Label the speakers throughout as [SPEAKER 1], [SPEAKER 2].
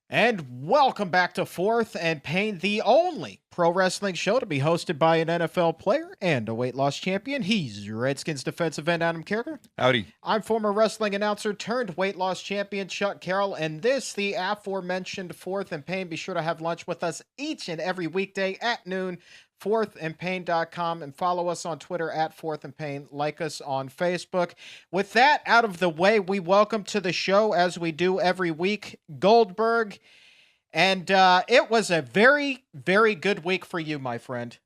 [SPEAKER 1] And welcome back to Fourth and Pain, the only pro wrestling show to be hosted by an NFL player and a weight loss champion. He's your Redskins defensive end, Adam Carriker.
[SPEAKER 2] Howdy.
[SPEAKER 1] I'm former wrestling announcer turned weight loss champion Chuck Carroll, and this, the aforementioned Fourth and Pain. Be sure to have lunch with us each and every weekday at noon. fourthandpain.com, and follow us on Twitter at Fourth and Pain. Like us on Facebook. With that out of the way, we welcome to the show, as we do every week, Goldberg. And it was a very, very good week for you, my friend.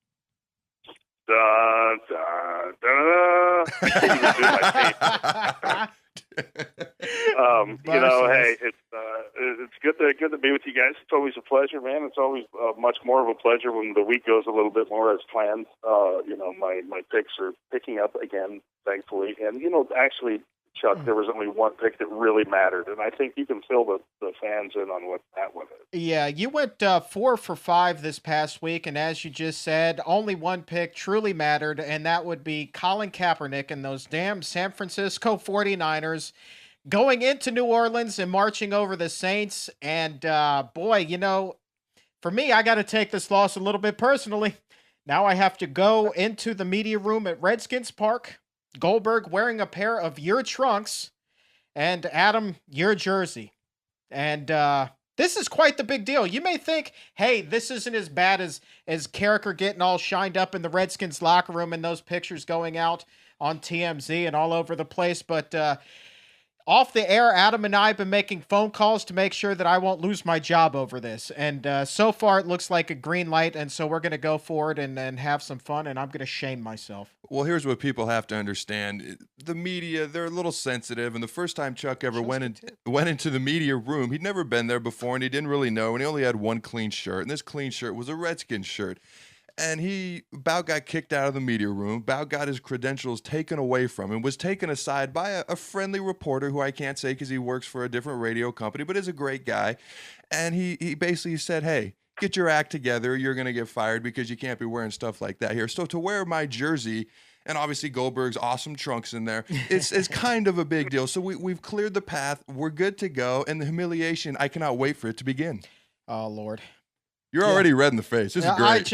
[SPEAKER 3] Da, da, da. Hey, it's good to be with you guys. It's always a pleasure, man. It's always much more of a pleasure when the week goes a little bit more as planned. My picks are picking up again, thankfully. And actually, Chuck, there was only one pick that really mattered, and I think you can fill the fans in on what that one is.
[SPEAKER 1] Yeah, you went 4 for 5 this past week, and as you just said, only one pick truly mattered, and that would be Colin Kaepernick and those damn San Francisco 49ers going into New Orleans and marching over the Saints. And boy, for me, I got to take this loss a little bit personally. Now I have to go into the media room at Redskins Park, Goldberg wearing a pair of your trunks, and Adam, your jersey. And this is quite the big deal. You may think, hey, this isn't as bad as Carriker getting all shined up in the Redskins locker room and those pictures going out on TMZ and all over the place. But off the air, Adam and I have been making phone calls to make sure that I won't lose my job over this. And so far, it looks like a green light. And so we're going to go forward and have some fun. And I'm going to shame myself.
[SPEAKER 2] Well, here's what people have to understand. The media, they're a little sensitive. And the first time Chuck ever went into the media room, he'd never been there before, and he didn't really know. And he only had one clean shirt. And this clean shirt was a Redskins shirt. And he about got kicked out of the media room, about got his credentials taken away from him, was taken aside by a friendly reporter who I can't say because he works for a different radio company, but is a great guy. And he basically said, hey, get your act together. You're going to get fired because you can't be wearing stuff like that here. So to wear my jersey, and obviously Goldberg's awesome trunks in there, it's kind of a big deal. So we've cleared the path. We're good to go. And the humiliation, I cannot wait for it to begin.
[SPEAKER 1] Oh, Lord.
[SPEAKER 2] You're already red in the face. This is great.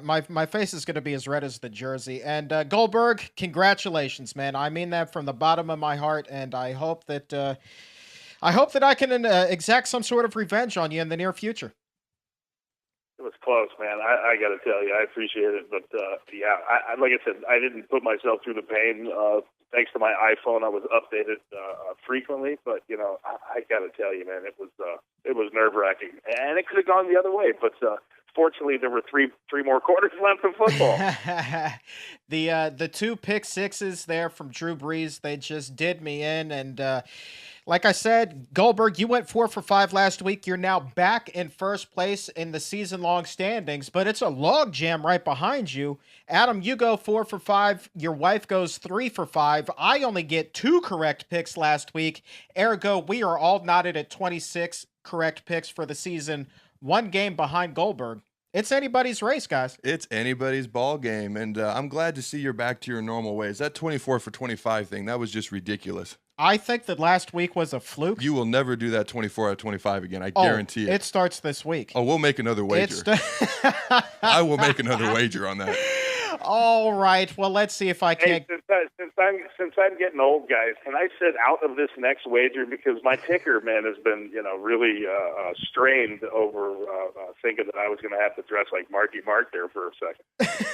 [SPEAKER 1] My face is going to be as red as the jersey. And Goldberg, congratulations, man. I mean that from the bottom of my heart, and I hope that I can exact some sort of revenge on you in the near future.
[SPEAKER 3] It was close, man. I got to tell you, I appreciate it, but like I said, I didn't put myself through the pain. Thanks to my iPhone, I was updated frequently, but I got to tell you, man, it was nerve-wracking, and it could have gone the other way. But fortunately, there were three more quarters left of football.
[SPEAKER 1] The 2 pick sixes there from Drew Brees, they just did me in, and like I said, Goldberg, you went 4 for 5 last week. You're now back in first place in the season-long standings, but it's a log jam right behind you. Adam, you go 4 for 5. Your wife goes 3 for 5. I only get 2 correct picks last week. Ergo, we are all knotted at 26 correct picks for the season, 1 game behind Goldberg. It's anybody's race, guys.
[SPEAKER 2] It's anybody's ball game, and I'm glad to see you're back to your normal ways. That 24 for 25 thing, that was just ridiculous.
[SPEAKER 1] I think that last week was a fluke.
[SPEAKER 2] You will never do that 24 out of 25 again. I guarantee it.
[SPEAKER 1] It starts this week.
[SPEAKER 2] Oh, we'll make another wager. I will make another wager on that.
[SPEAKER 1] All right. Well, let's see if I can.
[SPEAKER 3] Hey, since I'm getting old, guys, can I sit out of this next wager because my ticker, man, has been really strained over thinking that I was going to have to dress like Marky Mark there for a second.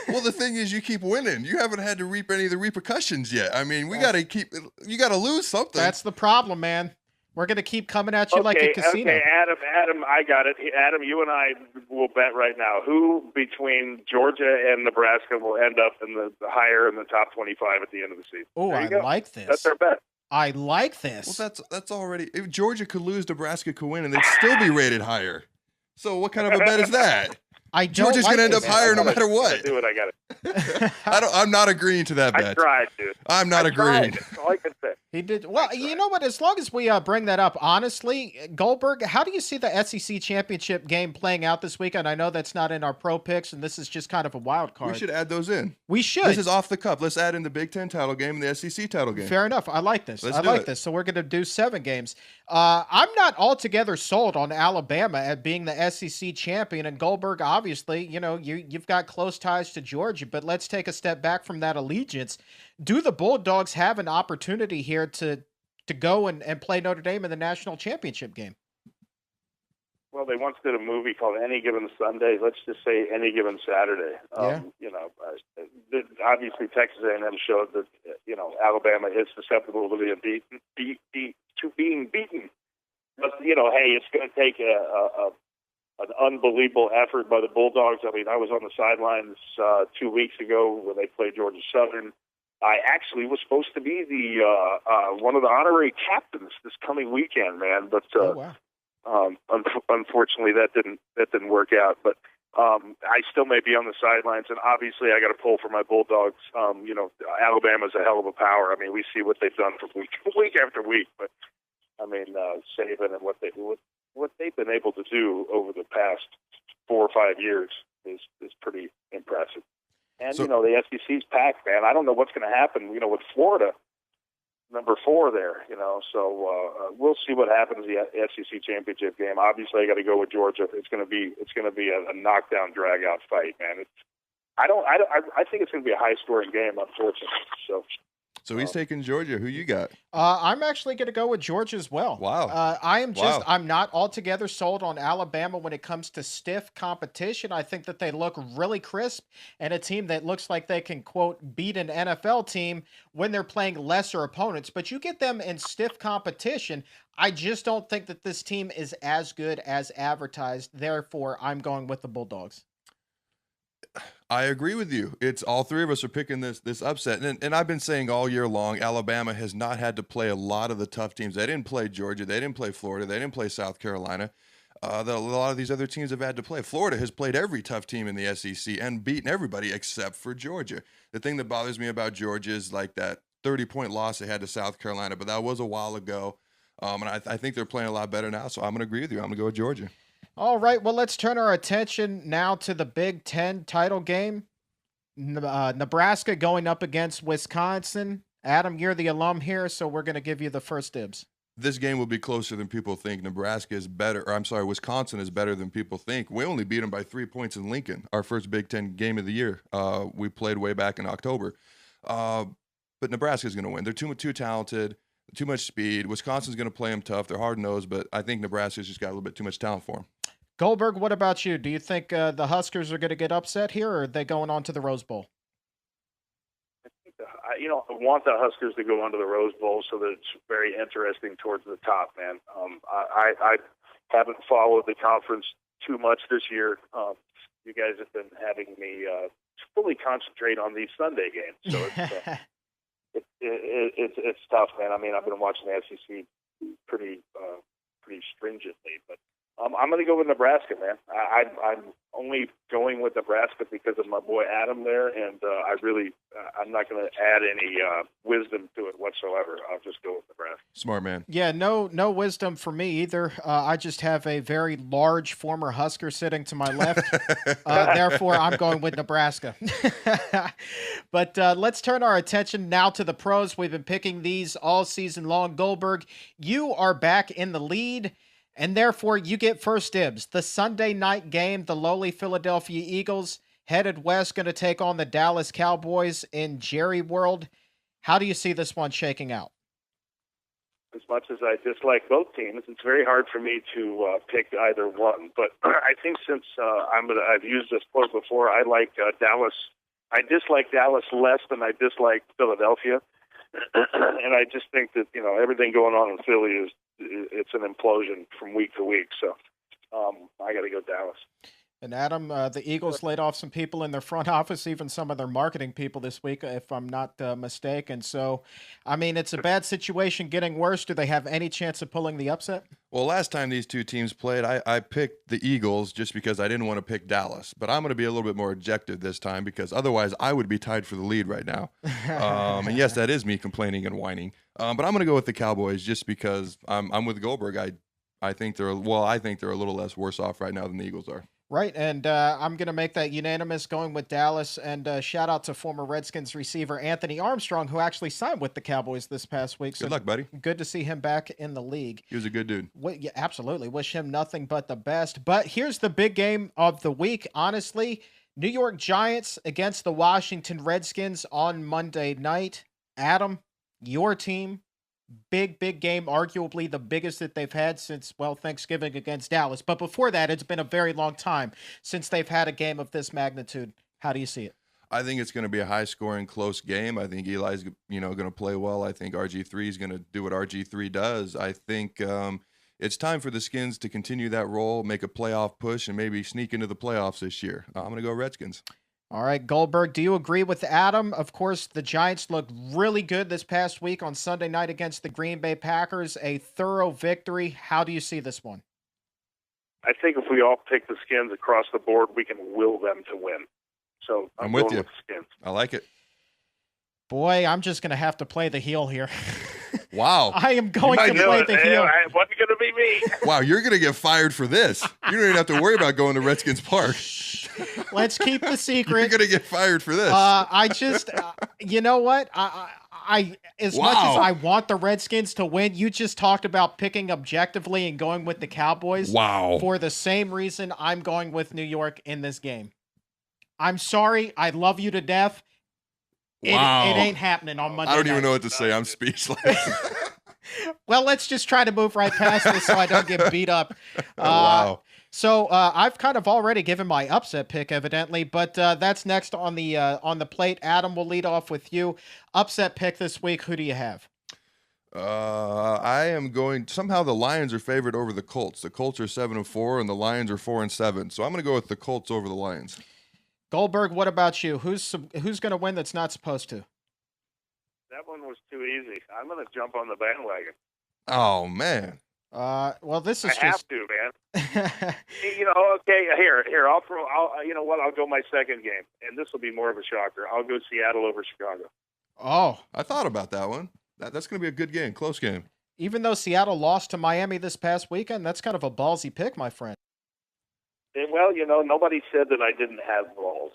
[SPEAKER 2] Well, the thing is, you keep winning. You haven't had to reap any of the repercussions yet. I mean, you got to lose something.
[SPEAKER 1] That's the problem, man. We're going to keep coming at you like a casino.
[SPEAKER 3] Okay, Adam, I got it. Adam, you and I will bet right now who between Georgia and Nebraska will end up in the higher in the top 25 at the end of the season.
[SPEAKER 1] Oh, I like this.
[SPEAKER 3] That's our bet.
[SPEAKER 1] I like this.
[SPEAKER 2] Well, that's already. If Georgia could lose, Nebraska could win, and they'd still be rated higher. So what kind of a bet is that? Georgia's going to end up higher no matter what.
[SPEAKER 3] I do it. I got it.
[SPEAKER 2] I'm not agreeing to that bet.
[SPEAKER 3] I tried, dude.
[SPEAKER 2] I'm not agreeing.
[SPEAKER 3] That's all I can say.
[SPEAKER 1] He did well. You know what? As long as we bring that up, honestly, Goldberg, how do you see the SEC championship game playing out this weekend? I know that's not in our pro picks, and this is just kind of a wild card.
[SPEAKER 2] We should add those in.
[SPEAKER 1] We should.
[SPEAKER 2] This is off the cuff. Let's add in the Big Ten title game and the SEC title game.
[SPEAKER 1] Fair enough. I like this.
[SPEAKER 2] Let's
[SPEAKER 1] I
[SPEAKER 2] do
[SPEAKER 1] like
[SPEAKER 2] it.
[SPEAKER 1] this. So we're going to do 7 games. I'm not altogether sold on Alabama at being the SEC champion. And Goldberg, obviously, you've got close ties to Georgia, but let's take a step back from that allegiance. Do the Bulldogs have an opportunity here to go and play Notre Dame in the national championship game?
[SPEAKER 3] Well, they once did a movie called Any Given Sunday. Let's just say Any Given Saturday. Obviously Texas A&M showed that Alabama is susceptible to being beaten. But hey, it's going to take an unbelievable effort by the Bulldogs. I mean, I was on the sidelines 2 weeks ago when they played Georgia Southern. I actually was supposed to be the one of the honorary captains this coming weekend, man. But unfortunately, that didn't work out. But I still may be on the sidelines, and obviously, I got to pull for my Bulldogs. Alabama's a hell of a power. I mean, we see what they've done for week after week. But I mean, Saban and what they've been able to do over the past 4 or 5 years is pretty impressive. And, the SEC's packed, man. I don't know what's going to happen, with Florida, number 4 there, So we'll see what happens in the SEC championship game. Obviously, I got to go with Georgia. It's going to be a knockdown, drag-out fight, man. I think it's going to be a high-scoring game, unfortunately.
[SPEAKER 2] So he's taking Georgia. Who you got?
[SPEAKER 1] I'm actually going to go with Georgia as well.
[SPEAKER 2] Wow.
[SPEAKER 1] I'm not altogether sold on Alabama when it comes to stiff competition. I think that they look really crisp and a team that looks like they can, quote, beat an NFL team when they're playing lesser opponents. But you get them in stiff competition. I just don't think that this team is as good as advertised. Therefore, I'm going with the Bulldogs.
[SPEAKER 2] I agree with you. It's all 3 of us are picking this upset. And I've been saying all year long, Alabama has not had to play a lot of the tough teams. They didn't play Georgia. They didn't play Florida. They didn't play South Carolina. A lot of these other teams have had to play. Florida has played every tough team in the SEC and beaten everybody except for Georgia. The thing that bothers me about Georgia is like that 30-point loss they had to South Carolina, but that was a while ago. And I think they're playing a lot better now, so I'm going to agree with you. I'm going to go with Georgia.
[SPEAKER 1] All right, well, let's turn our attention now to the Big Ten title game. Nebraska going up against Wisconsin. Adam, you're the alum here, so we're going to give you the first dibs.
[SPEAKER 2] This game will be closer than people think. Wisconsin is better than people think. We only beat them by 3 points in Lincoln, our first Big Ten game of the year. We played way back in October. But Nebraska's going to win. They're too talented, too much speed. Wisconsin's going to play them tough. They're hard-nosed, but I think Nebraska's just got a little bit too much talent for them.
[SPEAKER 1] Goldberg, what about you? Do you think the Huskers are going to get upset here, or are they going on to the Rose Bowl?
[SPEAKER 3] I want the Huskers to go onto the Rose Bowl so that it's very interesting towards the top, man. I haven't followed the conference too much this year. You guys have been having me fully concentrate on these Sunday games, so it's tough, man. I mean, I've been watching the SEC pretty stringently, but I'm going to go with Nebraska, man. I'm only going with Nebraska because of my boy Adam there, and I'm not going to add any wisdom to it whatsoever. I'll just go with Nebraska.
[SPEAKER 2] Smart man.
[SPEAKER 1] Yeah, no wisdom for me either. I just have a very large former Husker sitting to my left. Therefore, I'm going with Nebraska. But let's turn our attention now to the pros. We've been picking these all season long. Goldberg, you are back in the lead. And therefore, you get first dibs. The Sunday night game, the lowly Philadelphia Eagles headed west, going to take on the Dallas Cowboys in Jerry World. How do you see this one shaking out?
[SPEAKER 3] As much as I dislike both teams, it's very hard for me to pick either one. But I think since I've used this quote before, I like Dallas. I dislike Dallas less than I dislike Philadelphia. And I just think that, everything going on in Philly it's an implosion from week to week. So I got to go Dallas.
[SPEAKER 1] And Adam, the Eagles laid off some people in their front office, even some of their marketing people this week, if I'm not mistaken. So, I mean, it's a bad situation getting worse. Do they have any chance of pulling the upset?
[SPEAKER 2] Well, last time these two teams played, I picked the Eagles just because I didn't want to pick Dallas. But I'm going to be a little bit more objective this time because otherwise I would be tied for the lead right now. And yes, that is me complaining and whining. But I'm going to go with the Cowboys just because I'm with Goldberg. I think they're a little less worse off right now than the Eagles are.
[SPEAKER 1] Right, and I'm going to make that unanimous going with Dallas, and shout out to former Redskins receiver Anthony Armstrong, who actually signed with the Cowboys this past week. So
[SPEAKER 2] good luck, buddy.
[SPEAKER 1] Good to see him back in the league.
[SPEAKER 2] He was a good dude.
[SPEAKER 1] Yeah, absolutely. Wish him nothing but the best. But here's the big game of the week, honestly. New York Giants against the Washington Redskins on Monday night. Adam, your team. Big game, arguably the biggest that they've had since, well, Thanksgiving against Dallas. But before that, it's been a very long time since they've had a game of this magnitude. How do you see it?
[SPEAKER 2] I think it's going to be a high-scoring, close game. I think Eli's, going to play well. I think RG3 is going to do what RG3 does. I think it's time for the Skins to continue that role, make a playoff push, and maybe sneak into the playoffs this year. I'm going to go Redskins.
[SPEAKER 1] All right, Goldberg, do you agree with Adam? Of course, the Giants looked really good this past week on Sunday night against the Green Bay Packers. A thorough victory. How do you see this one?
[SPEAKER 3] I think if we all pick the Skins across the board, we can will them to win. So I'm
[SPEAKER 2] with
[SPEAKER 3] going
[SPEAKER 2] you.
[SPEAKER 3] with the Skins.
[SPEAKER 2] I like it.
[SPEAKER 1] Boy, I'm just going to have to play the heel here.
[SPEAKER 2] Wow.
[SPEAKER 1] I am going to play the heel.
[SPEAKER 3] It wasn't going to be me.
[SPEAKER 2] Wow, you're going to get fired for this. You don't even have to worry about going to Redskins Park.
[SPEAKER 1] Let's keep the secret.
[SPEAKER 2] You're going to get fired for this.
[SPEAKER 1] I just, you know what? I as much as I want the Redskins to win, you just talked about picking objectively and going with the Cowboys.
[SPEAKER 2] Wow.
[SPEAKER 1] For the same reason, I'm going with New York in this game. I'm sorry. I love you to death.
[SPEAKER 2] Wow.
[SPEAKER 1] It ain't happening on Monday
[SPEAKER 2] I don't even
[SPEAKER 1] night.
[SPEAKER 2] know what to say. I'm speechless.
[SPEAKER 1] Well, let's just try to move right past this so I don't get beat up.
[SPEAKER 2] Wow.
[SPEAKER 1] So I've kind of already given my upset pick, evidently, but that's next on the plate. Adam, will lead off with you. Upset pick this week. Who do you have?
[SPEAKER 2] I am going. Somehow the Lions are favored over the Colts. The Colts are 7-4, and the Lions are 4-7. So I'm going to go with the Colts over the Lions.
[SPEAKER 1] Goldberg, what about you? Who's going to win that's not supposed to?
[SPEAKER 3] That one was too easy. I'm going to jump on the bandwagon.
[SPEAKER 2] Oh, man.
[SPEAKER 1] Well, this is
[SPEAKER 3] I have to, man. Okay, here. I'll go my second game, and this will be more of a shocker. I'll go Seattle over Chicago.
[SPEAKER 1] Oh.
[SPEAKER 2] I thought about that one. That's going to be a good game, close game.
[SPEAKER 1] Even though Seattle lost to Miami this past weekend, that's kind of a ballsy pick, my friend.
[SPEAKER 3] Well, nobody said that I didn't have balls.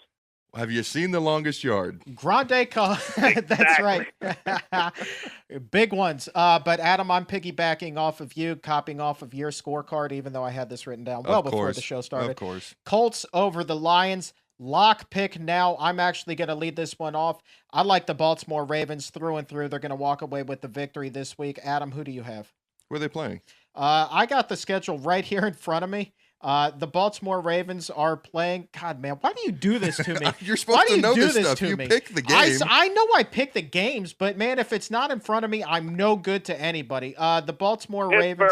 [SPEAKER 2] Have you seen The Longest Yard?
[SPEAKER 1] Grande call. That's right. Big ones. But Adam, I'm piggybacking off of you, copying off of your scorecard, even though I had this written down well before the show started.
[SPEAKER 2] Of course.
[SPEAKER 1] Colts over the Lions. Lock pick now. I'm actually going to lead this one off. I like the Baltimore Ravens through and through. They're going to walk away with the victory this week. Adam, who do you have?
[SPEAKER 2] Where are they playing?
[SPEAKER 1] I got the schedule right here in front of me. The Baltimore Ravens are playing. God, man, why do you do this to me?
[SPEAKER 2] You're supposed to know this stuff. You
[SPEAKER 1] me?
[SPEAKER 2] pick the game.
[SPEAKER 1] I know I pick the games, but man, if it's not in front of me, I'm no good to anybody. The Baltimore Ravens.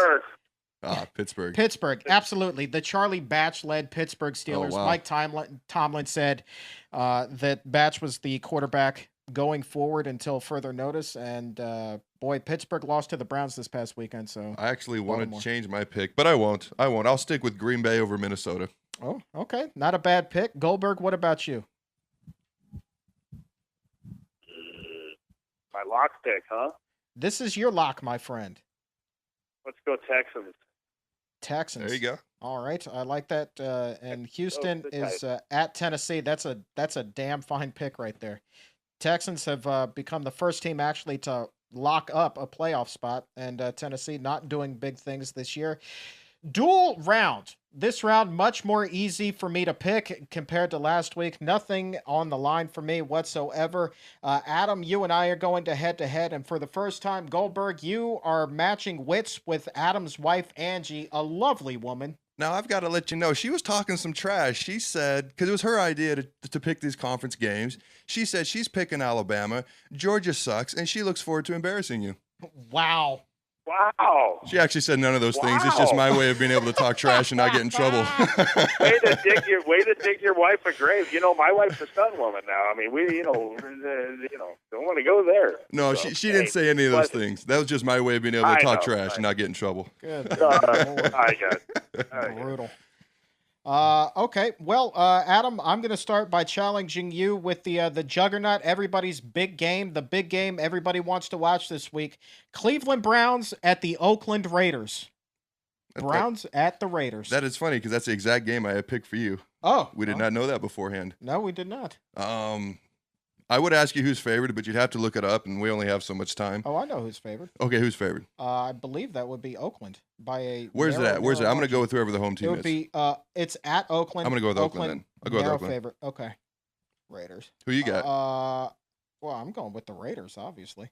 [SPEAKER 1] Pittsburgh, absolutely. The Charlie Batch-led Pittsburgh Steelers.
[SPEAKER 2] Oh, wow.
[SPEAKER 1] Mike Tomlin said that Batch was the quarterback going forward until further notice. And boy, Pittsburgh lost to the Browns this past weekend. So
[SPEAKER 2] I actually wanted to change my pick, but I won't. I'll stick with Green Bay over Minnesota.
[SPEAKER 1] Oh, okay. Not a bad pick. Goldberg, what about you?
[SPEAKER 3] My lock pick, huh?
[SPEAKER 1] This is your lock, my friend.
[SPEAKER 3] Let's go Texans.
[SPEAKER 1] Texans.
[SPEAKER 2] There you go.
[SPEAKER 1] All right, I like that. And Houston is at Tennessee. That's a damn fine pick right there. Texans have become the first team actually to lock up a playoff spot, and Tennessee not doing big things this year. Dual round. This round much more easy for me to pick compared to last week. Nothing on the line for me whatsoever. Adam, you and I are going to head-to-head, and for the first time, Goldberg, you are matching wits with Adam's wife, Angie, a lovely woman.
[SPEAKER 2] Now, I've got to let you know, she was talking some trash. She said, because it was her idea to pick these conference games, she said she's picking Alabama, Georgia sucks, and she looks forward to embarrassing you.
[SPEAKER 1] Wow.
[SPEAKER 3] Wow.
[SPEAKER 2] She actually said none of those things. It's just my way of being able to talk trash and not get in trouble.
[SPEAKER 3] way to dig your wife a grave. You know, my wife's a Sun woman now. I mean, we don't want to go there.
[SPEAKER 2] No,
[SPEAKER 3] so,
[SPEAKER 2] she didn't say any of those things. That was just my way of being able to talk trash and not get in trouble.
[SPEAKER 1] Good.
[SPEAKER 3] I got it.
[SPEAKER 1] Brutal. Okay. Well, Adam, I'm going to start by challenging you with the juggernaut, everybody's big game, the big game everybody wants to watch this week. Cleveland Browns at the Oakland Raiders. Browns at the Raiders.
[SPEAKER 2] That is funny because that's the exact game I had picked for you.
[SPEAKER 1] Oh.
[SPEAKER 2] We did not know that beforehand.
[SPEAKER 1] No, we did not.
[SPEAKER 2] I would ask you who's favored, but you'd have to look it up, and we only have so much time.
[SPEAKER 1] Oh, I know who's favored.
[SPEAKER 2] Okay, who's favored?
[SPEAKER 1] I believe that would be Oakland by a.
[SPEAKER 2] Where's it at? Where's it? I'm going to go with whoever the home team
[SPEAKER 1] is. It would be. It's at Oakland.
[SPEAKER 2] I'm going to go with Oakland then. I'll go with Oakland.
[SPEAKER 1] Favorite. Okay. Raiders.
[SPEAKER 2] Who you got?
[SPEAKER 1] Well, I'm going with the Raiders, obviously.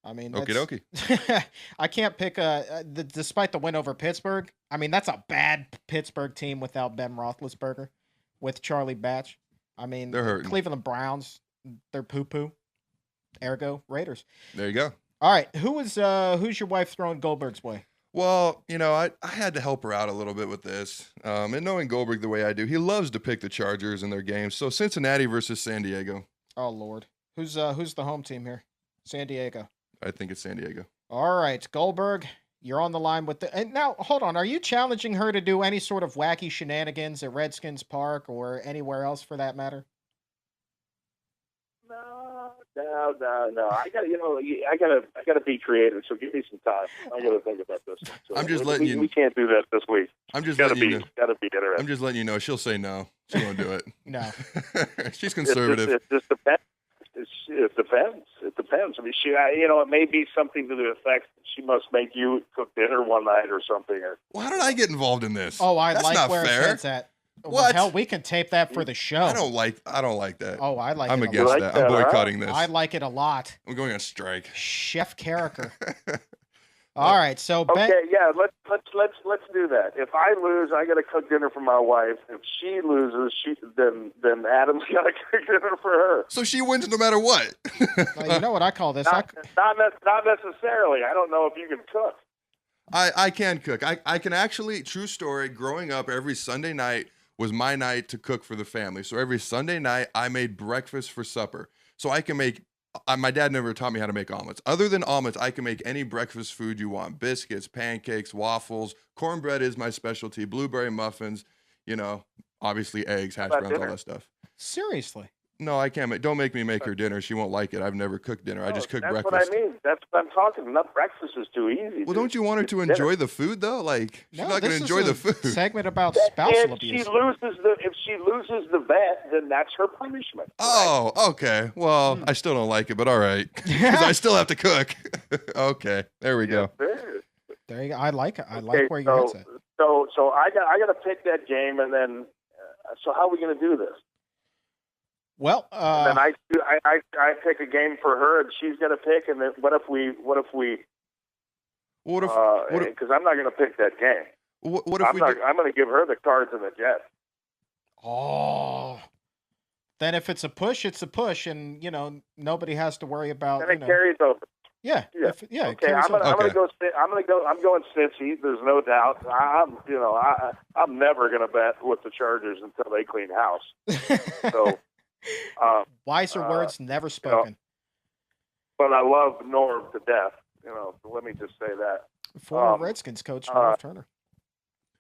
[SPEAKER 1] I mean,
[SPEAKER 2] okie dokie.
[SPEAKER 1] I can't pick despite the win over Pittsburgh. I mean, that's a bad Pittsburgh team without Ben Roethlisberger, with Charlie Batch. I mean,
[SPEAKER 2] they're hurting.
[SPEAKER 1] Cleveland Browns, they're poo-poo. Ergo, Raiders.
[SPEAKER 2] There you go.
[SPEAKER 1] All right, who's your wife throwing Goldberg's way?
[SPEAKER 2] Well, I had to help her out a little bit with this. And knowing Goldberg the way I do, he loves to pick the Chargers in their games. So Cincinnati versus San Diego.
[SPEAKER 1] Oh Lord, who's the home team here? San Diego.
[SPEAKER 2] I think it's San Diego.
[SPEAKER 1] All right, Goldberg, you're on the line with and now hold on. Are you challenging her to do any sort of wacky shenanigans at Redskins Park or anywhere else for that matter?
[SPEAKER 3] No. I gotta be creative. So give me some time. I gotta think about this. So
[SPEAKER 2] I'm just letting you.
[SPEAKER 3] We can't do that this week.
[SPEAKER 2] I'm just letting you know.
[SPEAKER 3] Gotta be interesting.
[SPEAKER 2] I'm just letting you know. She'll say no. She won't do it.
[SPEAKER 1] No.
[SPEAKER 2] She's conservative.
[SPEAKER 3] It just depends. It depends. It depends. I mean, it may be something to the effect she must make you cook dinner one night or something.
[SPEAKER 2] Well, how did I get involved in this?
[SPEAKER 1] Oh, That's
[SPEAKER 2] like
[SPEAKER 1] not where
[SPEAKER 2] fair.
[SPEAKER 1] His head's at.
[SPEAKER 2] What?
[SPEAKER 1] Well, hell, we can tape that for the show.
[SPEAKER 2] I don't like that.
[SPEAKER 1] Oh, I like
[SPEAKER 2] I'm
[SPEAKER 1] it.
[SPEAKER 2] against that. I'm boycotting this.
[SPEAKER 1] I like it a lot.
[SPEAKER 2] I'm going on strike.
[SPEAKER 1] Chef Carriker. All right, so
[SPEAKER 3] okay, yeah, let's do that. If I lose, I got to cook dinner for my wife. If she loses, then Adam's got to cook dinner for her.
[SPEAKER 2] So she wins no matter what.
[SPEAKER 1] You know what I call this?
[SPEAKER 3] Not necessarily. I don't know if you can cook.
[SPEAKER 2] I can cook. I can actually. True story. Growing up, every Sunday night was my night to cook for the family. So every Sunday night, I made breakfast for supper. So I can make. My dad never taught me how to make omelets. Other than omelets, I can make any breakfast food you want. Biscuits, pancakes, waffles. Cornbread is my specialty. Blueberry muffins. Obviously eggs, hash browns, all that stuff.
[SPEAKER 1] Seriously?
[SPEAKER 2] No, I can't. Don't make me make her dinner. She won't like it. I've never cooked dinner. I just cook breakfast.
[SPEAKER 3] That's what I mean. That's what I'm talking. Enough breakfast is too easy.
[SPEAKER 2] Well, don't you want her to enjoy the food though? Like she's not going to enjoy the food.
[SPEAKER 1] Segment about spousal abuse.
[SPEAKER 3] If she loses the bet, then that's her punishment.
[SPEAKER 2] Oh, okay. Well, I still don't like it, but all right, because I still have to cook. Okay, there we go.
[SPEAKER 1] There you go. I like it. I like where you're at.
[SPEAKER 3] So I got to pick that game, and then so how are we going to do this?
[SPEAKER 1] Well,
[SPEAKER 3] and then I pick a game for her, and she's going to pick. And then what if because I'm not going to pick that game.
[SPEAKER 2] What if
[SPEAKER 3] I'm going to give her the Cards and the Jets.
[SPEAKER 1] Oh, then if it's a push, it's a push, and nobody has to worry about.
[SPEAKER 3] And it carries over.
[SPEAKER 1] Yeah.
[SPEAKER 3] Okay, I'm gonna go. I'm going Cincy. There's no doubt. I'm never gonna bet with the Chargers until they clean house. So.
[SPEAKER 1] Wiser words never spoken.
[SPEAKER 3] But I love Norm to death. So let me just say that.
[SPEAKER 1] Former Redskins coach Norm Turner.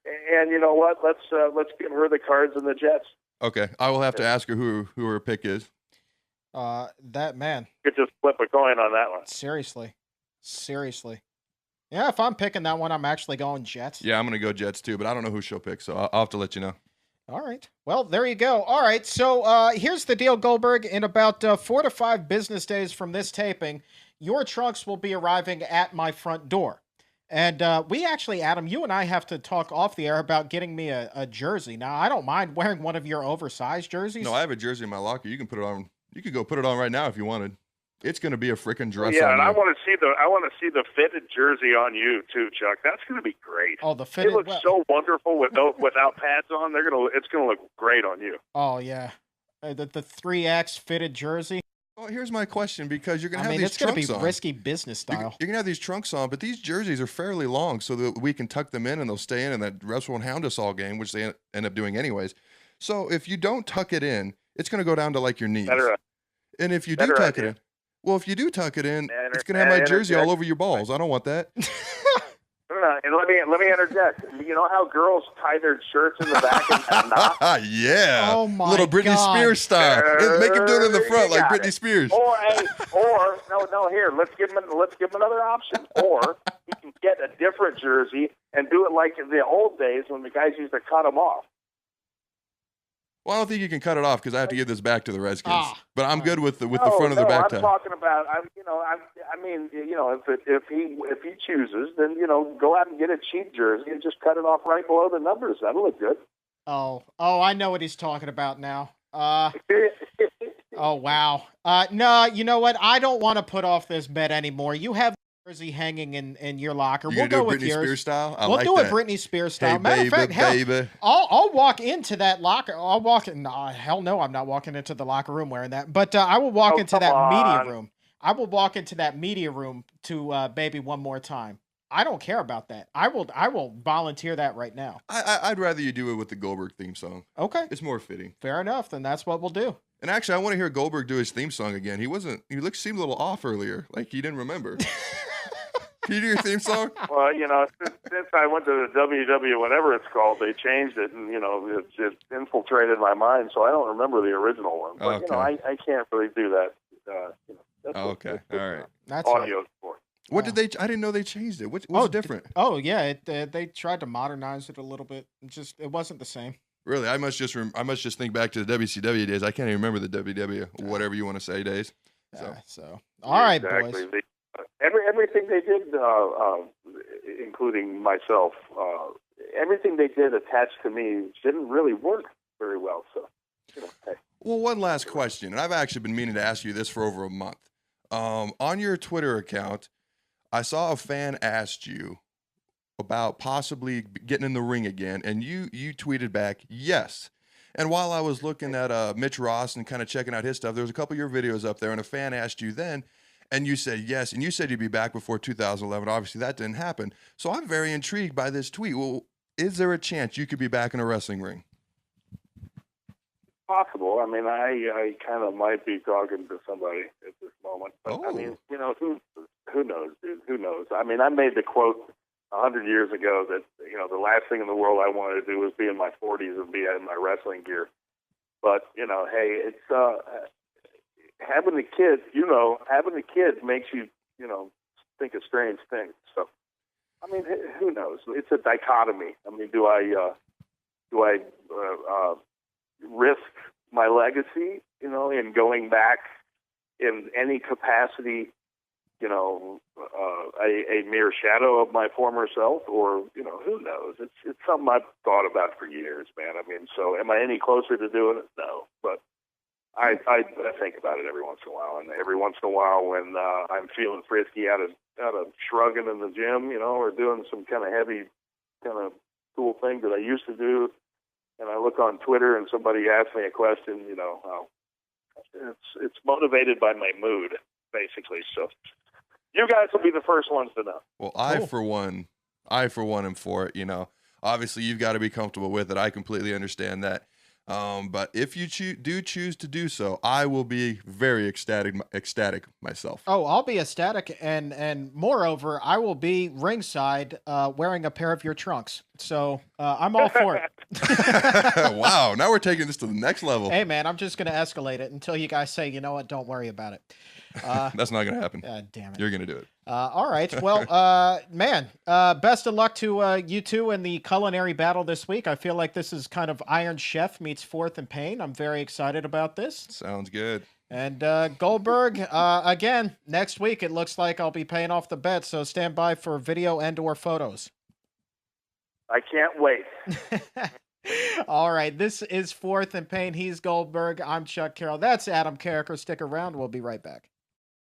[SPEAKER 3] And you know what? Let's give her the Cards and the Jets.
[SPEAKER 2] Okay, I will have to ask her who her pick is.
[SPEAKER 1] That man.
[SPEAKER 3] You could just flip a coin on that one.
[SPEAKER 1] Seriously. Yeah, if I'm picking that one, I'm actually going Jets.
[SPEAKER 2] Yeah, I'm going to go Jets too, but I don't know who she'll pick, so I'll have to let you know.
[SPEAKER 1] All right. Well, there you go. All right. So here's the deal, Goldberg. In about 4 to 5 business days from this taping, your trunks will be arriving at my front door. And we actually, Adam, you and I have to talk off the air about getting me a jersey. Now, I don't mind wearing one of your oversized jerseys.
[SPEAKER 2] No, I have a jersey in my locker. You can put it on. You could go put it on right now if you wanted. It's going to be a freaking dress.
[SPEAKER 3] Yeah,
[SPEAKER 2] on
[SPEAKER 3] and
[SPEAKER 2] you.
[SPEAKER 3] I want to see the fitted jersey on you too, Chuck. That's going to be great.
[SPEAKER 1] Oh, the fitted.
[SPEAKER 3] It looks so wonderful without pads on. It's going to look great on you.
[SPEAKER 1] Oh yeah, the 3X fitted jersey.
[SPEAKER 2] Well, here's my question, because you're going to have
[SPEAKER 1] mean,
[SPEAKER 2] these
[SPEAKER 1] it's going to
[SPEAKER 2] trunks
[SPEAKER 1] be
[SPEAKER 2] on.
[SPEAKER 1] risky business
[SPEAKER 2] You're
[SPEAKER 1] style.
[SPEAKER 2] going to have these trunks on, but these jerseys are fairly long so that we can tuck them in and they'll stay in, and that refs won't hound us all game, which they end up doing anyways. So if you don't tuck it in, it's going to go down to like your knees. And if you do tuck it in, well, if you do tuck it in, it's going to have my jersey all over your balls. I don't want that.
[SPEAKER 3] And let me interject. You know how girls tie their shirts in the back and knot?
[SPEAKER 2] Yeah.
[SPEAKER 1] Oh my
[SPEAKER 2] Little Britney
[SPEAKER 1] God.
[SPEAKER 2] Spears style. Make him do it in the front like Britney
[SPEAKER 3] it.
[SPEAKER 2] Spears.
[SPEAKER 3] Or no. Here, let's give him another option. Or he can get a different jersey and do it like in the old days when the guys used to cut them off.
[SPEAKER 2] Well, I don't think you can cut it off because I have to give this back to the Redskins. But I'm good with the front of the back tie.
[SPEAKER 3] I'm talking about. If he chooses, then go out and get a cheap jersey and just cut it off right below the numbers. That'll look good.
[SPEAKER 1] Oh, I know what he's talking about now. Oh wow. No, you know what? I don't want to put off this bet anymore. You have jersey hanging in your locker.
[SPEAKER 2] We'll go with Britney Spears style. We'll do it
[SPEAKER 1] Britney Spears style.
[SPEAKER 2] Hey,
[SPEAKER 1] Matter of fact,
[SPEAKER 2] baby.
[SPEAKER 1] I'll walk into that locker. I'll walk in. No, hell no, I'm not walking into the locker room wearing that. But I will walk into that media room. I will walk into that media room to Baby One More Time. I don't care about that. I will volunteer that right now.
[SPEAKER 2] I'd rather you do it with the Goldberg theme song.
[SPEAKER 1] Okay.
[SPEAKER 2] It's more fitting.
[SPEAKER 1] Fair enough. Then that's what we'll do.
[SPEAKER 2] And actually, I want to hear Goldberg do his theme song again. He seemed a little off earlier, like he didn't remember. Can you do your theme song?
[SPEAKER 3] Well, since I went to the WW, whatever it's called, they changed it, and it infiltrated my mind, so I don't remember the original one. But
[SPEAKER 2] okay.
[SPEAKER 3] I can't really do that.
[SPEAKER 2] Okay, all right.
[SPEAKER 3] That's audio for.
[SPEAKER 2] What did they? I didn't know they changed it. What's different?
[SPEAKER 1] Oh yeah, they tried to modernize it a little bit. It wasn't the same.
[SPEAKER 2] Really, I must just think back to the WCW days. I can't even remember the WW, whatever you want to say, days.
[SPEAKER 1] So all right,
[SPEAKER 3] exactly.
[SPEAKER 1] boys.
[SPEAKER 3] Everything they did, including myself, everything they did attached to me didn't really work very well. So, hey.
[SPEAKER 2] Well, one last question, and I've actually been meaning to ask you this for over a month. On your Twitter account, I saw a fan asked you about possibly getting in the ring again, and you tweeted back, yes. And while I was looking at Mitch Ross and kind of checking out his stuff, there was a couple of your videos up there, and a fan asked you then, and you said yes, and you said you'd be back before 2011. Obviously, that didn't happen. So I'm very intrigued by this tweet. Well, is there a chance you could be back in a wrestling ring?
[SPEAKER 3] Possible. I mean, I kind of might be talking to somebody at this moment. But, I mean, who knows, dude? Who knows? I mean, I made the quote 100 years ago that, the last thing in the world I wanted to do was be in my 40s and be in my wrestling gear. But, hey, it's having the kids makes you, think of strange things. So, I mean, who knows? It's a dichotomy. I mean, do I risk my legacy, in going back in any capacity, a mere shadow of my former self, or, who knows? It's something I've thought about for years, man. I mean, so am I any closer to doing it? No, but I think about it every once in a while, and every once in a while when I'm feeling frisky out of shrugging in the gym, or doing some kind of heavy, kind of cool thing that I used to do, and I look on Twitter and somebody asks me a question, it's motivated by my mood, basically. So you guys will be the first ones to know.
[SPEAKER 2] Well, I for one am for it. Obviously you've got to be comfortable with it. I completely understand that. But if you do choose to do so, I will be very ecstatic myself.
[SPEAKER 1] Oh, I'll be ecstatic, and moreover, I will be ringside wearing a pair of your trunks. So I'm all for it.
[SPEAKER 2] Wow, now we're taking this to the next level.
[SPEAKER 1] Hey, man, I'm just going to escalate it until you guys say, you know what, don't worry about it.
[SPEAKER 2] That's not going to happen.
[SPEAKER 1] Damn it.
[SPEAKER 2] You're going to do it.
[SPEAKER 1] All right. Well, man, best of luck to you two in the culinary battle this week. I feel like this is kind of Iron Chef meets Fourth and Pain. I'm very excited about this.
[SPEAKER 2] Sounds good.
[SPEAKER 1] And Goldberg, again, next week, it looks like I'll be paying off the bet, so stand by for video and or photos.
[SPEAKER 3] I can't wait.
[SPEAKER 1] All right. This is Fourth and Pain. He's Goldberg. I'm Chuck Carroll. That's Adam Carriker. Stick around. We'll be right back.